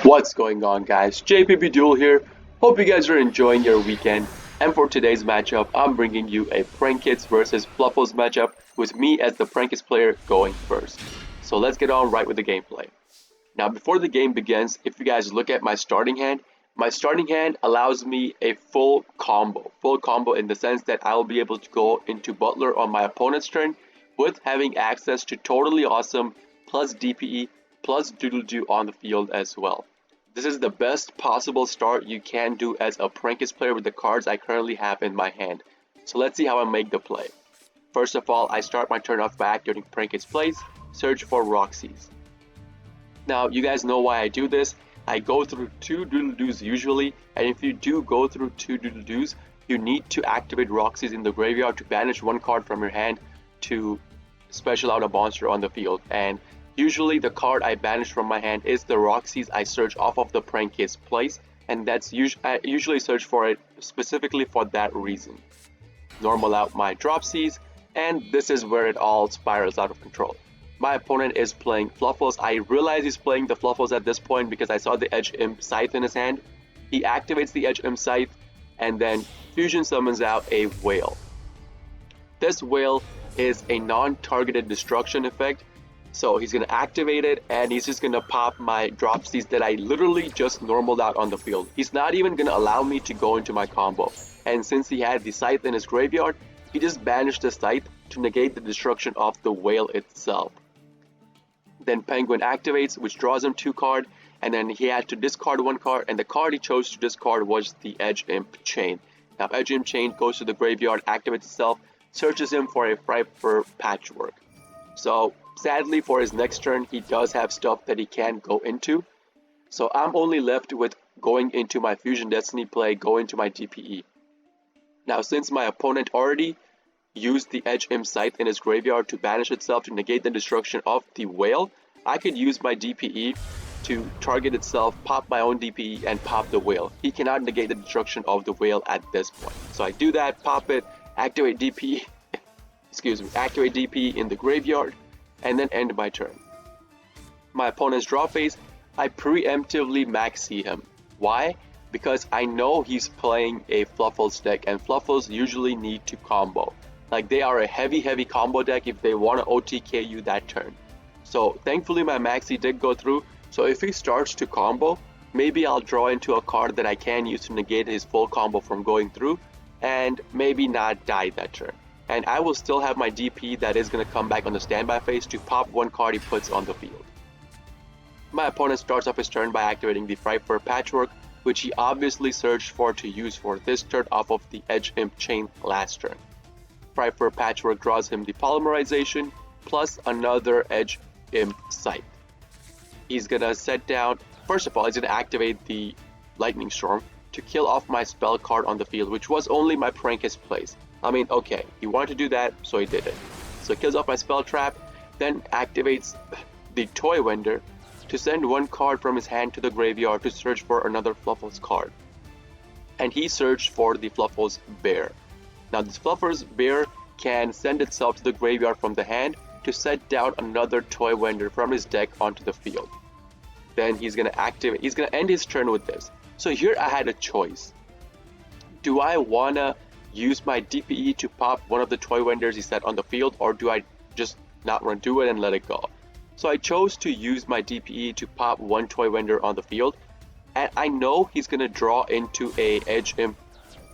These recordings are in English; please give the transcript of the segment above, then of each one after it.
What's going on, guys? JPP Duel here. Hope you guys are enjoying your weekend. And for today's matchup, I'm bringing you a prankkids versus Fluffals matchup with me as the prankkids player going first. So let's get on right with the gameplay. Now, before the game begins, if you guys look at my starting hand allows me a full combo in the sense that I will be able to go into Butler on my opponent's turn with having access to Totally Awesome plus DPE plus Doodle Doo on the field as well. This is the best possible start you can do as a prankkids player with the cards I currently have in my hand. So let's see how I make the play. First of all, I start my turn off by activating prankkids plays, search for Roxy's. Now, you guys know why I do this. I go through 2 Doodle Doos usually, and if you do go through 2 Doodle Doos, you need to activate Roxy's in the graveyard to banish one card from your hand to special out a monster on the field. And usually the card I banish from my hand is the Roxy's I search off of the prankkids place, and I usually search for it specifically for that reason. Normal out my Dropsies, and this is where it all spirals out of control. My opponent is playing Fluffals. I realize he's playing the Fluffals at this point because I saw the Edge Imp Scythe in his hand. He activates the Edge Imp Scythe and then Fusion summons out a Whale. This Whale is a non-targeted destruction effect, so he's going to activate it and he's just going to pop my Dropsies that I literally just normaled out on the field. He's not even going to allow me to go into my combo, and since he had the Scythe in his graveyard, he just banished the Scythe to negate the destruction of the Whale itself. Then Penguin activates, which draws him 2 cards, and then he had to discard 1 card, and the card he chose to discard was the Edge Imp Chain. Now Edge Imp Chain goes to the graveyard, activates itself, searches him for a Fry Patchwork. So sadly for his next turn, he does have stuff that he can't go into. So I'm only left with going into my Fusion Destiny play, go into my DPE. Now since my opponent already used the Edge Imp Scythe in his graveyard to banish itself to negate the destruction of the Whale, I could use my DPE to target itself, pop my own DPE, and pop the Whale. He cannot negate the destruction of the Whale at this point. So I do that, pop it, activate DPE, activate DPE in the graveyard, and then end my turn. My opponent's draw phase, I preemptively maxi him. Why? Because I know he's playing a Fluffals deck, and Fluffals usually need to combo. Like, they are a heavy combo deck if they want to OTK you that turn. So thankfully my maxi did go through, so if he starts to combo, maybe I'll draw into a card that I can use to negate his full combo from going through, and maybe not die that turn. And I will still have my DP that is going to come back on the standby phase to pop 1 card he puts on the field. My opponent starts off his turn by activating the Fry Patchwork, which he obviously searched for to use for this turn off of the Edge Imp Chain last turn. Fry Patchwork draws him the Polymerization plus another Edge Imp Scythe. He's gonna set down, first of all, he's gonna activate the Lightning Storm to kill off my spell card on the field, which was only my prankkids place. I mean, okay, he wanted to do that, so he did it. So he kills off my spell trap, then activates the Toy Vendor to send 1 card from his hand to the graveyard to search for another Fluffals card. And he searched for the Fluffals Bear. Now this Fluffals Bear can send itself to the graveyard from the hand to set down another Toy Vendor from his deck onto the field. Then he's gonna end his turn with this. So here I had a choice. Do I wanna use my DPE to pop one of the Toy Vendors he set on the field, or do I just not want to do it and let it go? So I chose to use my DPE to pop 1 Toy Vendor on the field, and I know he's gonna draw into a Edge Imp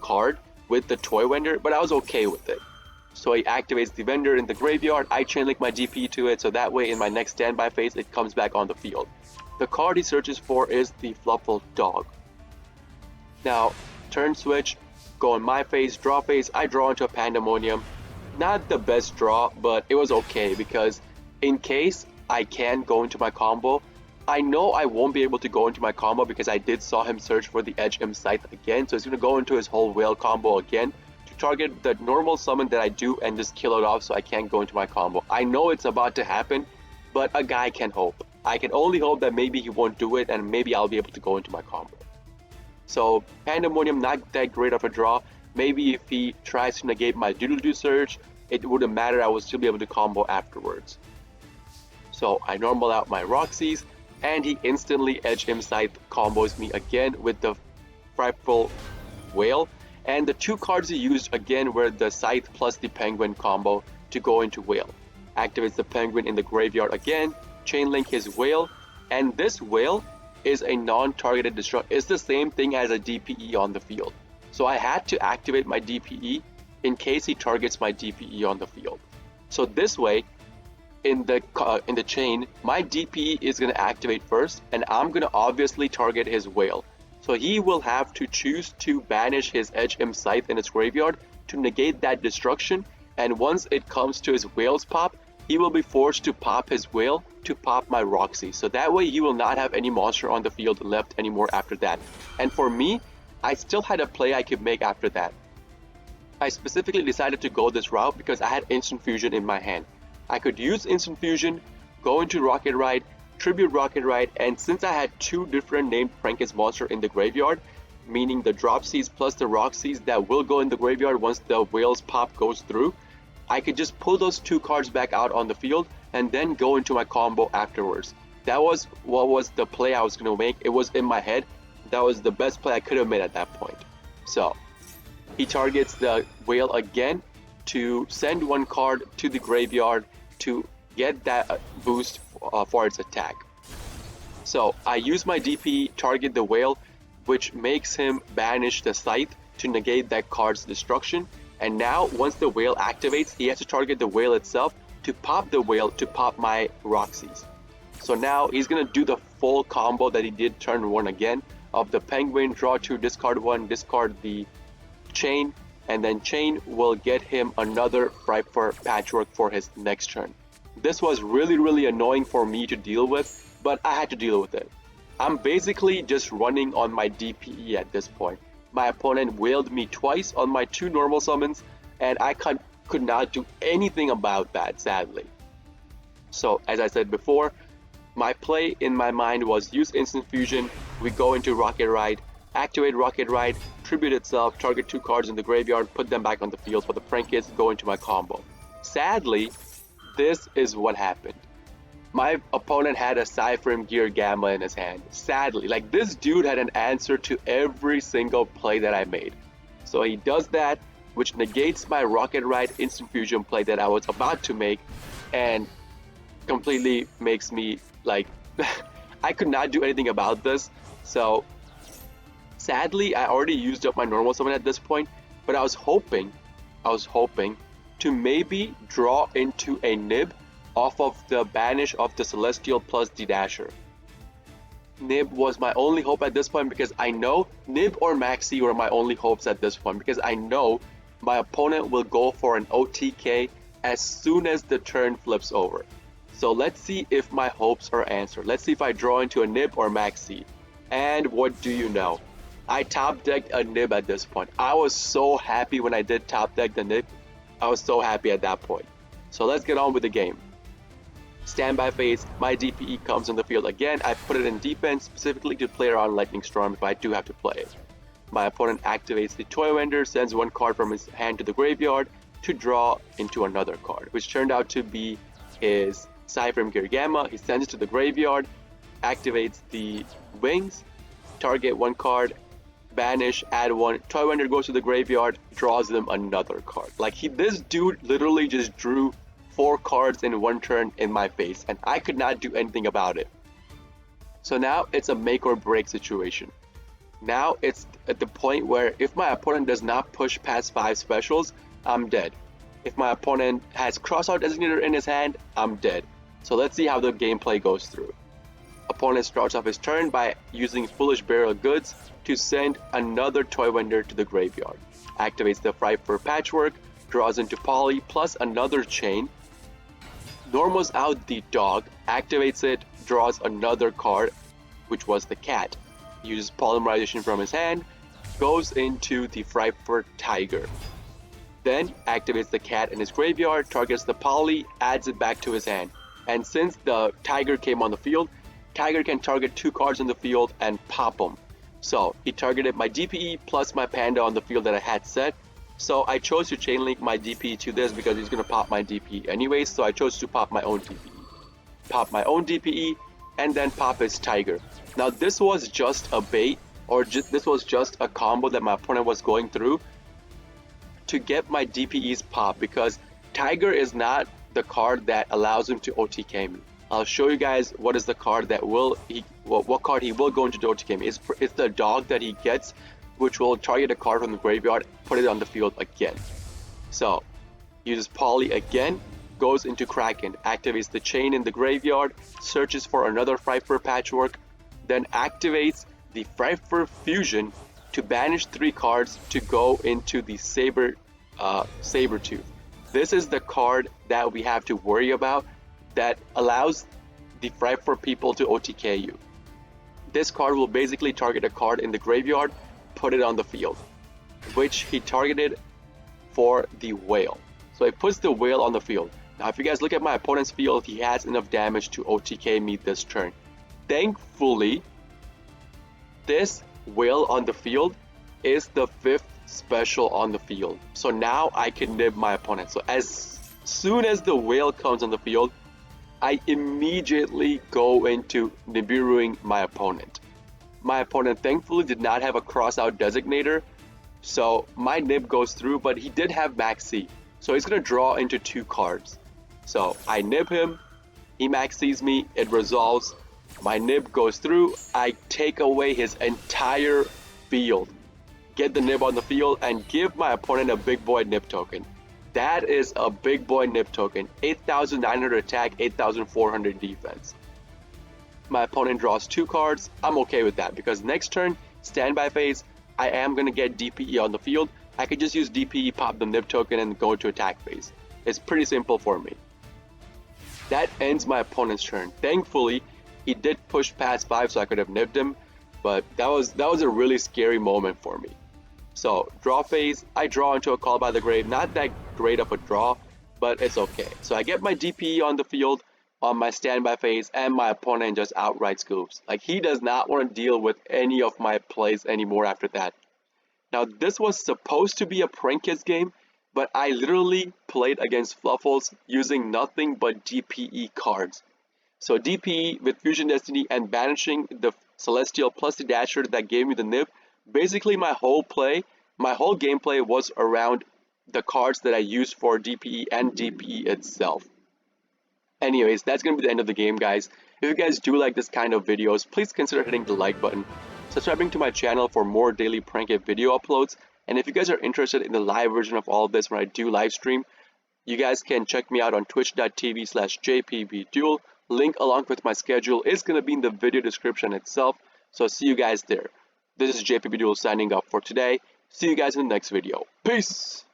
card with the Toy Vendor, but I was okay with it. So he activates the vendor in the graveyard, I chainlink my DP to it, so that way in my next standby phase it comes back on the field. The card he searches for is the Fluffal Dog. Now, turn switch, go in my phase, draw phase, I draw into a Pandemonium. Not the best draw, but it was okay because in case I can go into my combo, I know I won't be able to go into my combo because I did saw him search for the Edge Imp Scythe again, so he's going to go into his whole Whale combo again to target the normal summon that I do and just kill it off so I can't go into my combo. I know it's about to happen, but a guy can hope. I can only hope that maybe he won't do it and maybe I'll be able to go into my combo. So Pandemonium, not that great of a draw. Maybe if he tries to negate my Doodle Doo Surge, it wouldn't matter, I would still be able to combo afterwards. So I normal out my Roxy's, and he instantly Edge Him Scythe combos me again with the Frightful Whale. And the two cards he used again were the Scythe plus the Penguin combo to go into Whale. Activates the Penguin in the graveyard again, chainlink his Whale, and this Whale is a non-targeted destruct. It's the same thing as a DPE on the field. So I had to activate my DPE in case he targets my DPE on the field. So this way, in the chain, my DPE is going to activate first, and I'm going to obviously target his Whale. So he will have to choose to banish his Edge Him Scythe in his graveyard to negate that destruction, and once it comes to his Whale's pop, he will be forced to pop his Whale to pop my Roxy. So that way he will not have any monster on the field left anymore after that. And for me, I still had a play I could make after that. I specifically decided to go this route because I had Instant Fusion in my hand. I could use Instant Fusion, go into Rocket Ride, Tribute Rocket Ride, and since I had two different named prankkids monster in the graveyard, meaning the Dropsies plus the Roxies that will go in the graveyard once the Whale's pop goes through, I could just pull those two cards back out on the field and then go into my combo afterwards. That was what was the play I was going to make. It was in my head. That was the best play I could have made at that point. So he targets the Whale again to send one card to the graveyard to get that boost for its attack. So I use my DPE, target the Whale, which makes him banish the Scythe to negate that card's destruction. And now once the Whale activates, he has to target the Whale itself to pop the Whale to pop my Roxies. So now he's going to do the full combo that he did turn 1 again of the Penguin, draw 2, discard 1, discard the Chain, and then Chain will get him another Frightful Patchwork for his next turn. This was really annoying for me to deal with, but I had to deal with it. I'm basically just running on my DPE at this point. My opponent whaled me twice on my 2 normal summons, and I could not do anything about that, sadly. So, as I said before, my play in my mind was use Instant Fusion, we go into Rocket Ride, activate Rocket Ride, tribute itself, target 2 cards in the graveyard, put them back on the field for the prankkids, go into my combo. Sadly, this is what happened. My opponent had a Cypherm Gear Gamma in his hand. Sadly, like this dude had an answer to every single play that I made. So he does that, which negates my Rocket Ride Instant Fusion play that I was about to make, and completely makes me like I could not do anything about this. So sadly, I already used up my normal summon at this point, but I was hoping to maybe draw into a Nib off of the banish of the Celestial plus the Dasher. Nib was my only hope at this point because I know Nib or Maxi were my only hopes at this point because I know my opponent will go for an OTK as soon as the turn flips over. So let's see if my hopes are answered. Let's see if I draw into a Nib or Maxi. And what do you know? I top decked a Nib at this point. I was so happy when I did top deck the Nib. I was so happy at that point. So let's get on with the game. Standby phase, my DPE comes on the field again. I put it in defense specifically to play around Lightning Storm if I do have to play it. My opponent activates the Toy Vendor, sends 1 card from his hand to the graveyard to draw into another card, which turned out to be his Cypherm Gear Gamma. He sends it to the graveyard, activates the Wings, target 1 card, banish, add 1. Toy Vendor goes to the graveyard, draws them another card. Like this dude literally just drew 4 cards in 1 turn in my face, and I could not do anything about it. So now it's a make or break situation. Now it's at the point where if my opponent does not push past 5 specials, I'm dead. If my opponent has Crossout Designator in his hand, I'm dead. So let's see how the gameplay goes through. Opponent starts off his turn by using Foolish Burial Goods to send another Toy Vendor to the graveyard. Activates the Frightful Patchwork, draws into Poly plus another Chain, normals out the Dog, activates it, draws another card, which was the Cat, uses Polymerization from his hand, goes into the Frightful Tiger. Then activates the Cat in his graveyard, targets the Poly, adds it back to his hand. And since the Tiger came on the field, Tiger can target 2 cards in the field and pop them. So he targeted my DPE plus my Panda on the field that I had set. So I chose to chainlink my DPE to this because he's going to pop my DPE anyways, so I chose to pop my own DPE. Pop my own DPE, and then pop his Tiger. Now this was just a bait, or this was just a combo that my opponent was going through to get my DPE's pop, because Tiger is not the card that allows him to OTK me. I'll show you guys what is the card that what card he will go into OTK me. It's the dog that he gets, which will target a card from the graveyard, put it on the field again. So uses Poly again, goes into Kraken, activates the chain in the graveyard, searches for another Frifer Patchwork, then activates the Frifer Fusion to banish 3 cards to go into the Sabertooth. This is the card that we have to worry about that allows the Frifer people to OTK you. This card will basically target a card in the graveyard, put it on the field, which he targeted for the Whale. So he puts the Whale on the field. Now if you guys look at my opponent's field, he has enough damage to OTK me this turn. Thankfully, this Whale on the field is the 5th special on the field. So now I can nib my opponent. So as soon as the Whale comes on the field, I immediately go into Nibiruing my opponent. My opponent thankfully did not have a crossout designator, so my nib goes through, but he did have Maxi. So he's going to draw into 2 cards. So I nib him, he Maxis me, it resolves, my nib goes through, I take away his entire field, get the nib on the field, and give my opponent a big boy nib token. That is a big boy nib token, 8,900 attack, 8,400 defense. My opponent draws 2 cards, I'm okay with that, because next turn, standby phase, I am going to get DPE on the field. I could just use DPE, pop the nib token, and go to attack phase. It's pretty simple for me. That ends my opponent's turn. Thankfully, he did push past 5, so I could have nibbed him, but that was a really scary moment for me. So draw phase, I draw into a Call by the Grave. Not that great of a draw, but it's okay. So I get my DPE on the field on my standby phase, and my opponent just outright scoops. Like, he does not want to deal with any of my plays anymore after that. Now this was supposed to be a prankkids game, but I literally played against Fluffals using nothing but DPE cards. So DPE with Fusion Destiny and banishing the Celestial plus the Dasher that gave me the nib. Basically my whole gameplay was around the cards that I used for DPE and DPE itself. Anyways, that's going to be the end of the game, guys. If you guys do like this kind of videos, please consider hitting the like button, subscribing to my channel for more daily prank kid video uploads, and if you guys are interested in the live version of all of this when I do live stream, you guys can check me out on twitch.tv/jpbduel. Link along with my schedule is going to be in the video description itself, so see you guys there. This is JPBDuel signing off for today. See you guys in the next video. Peace!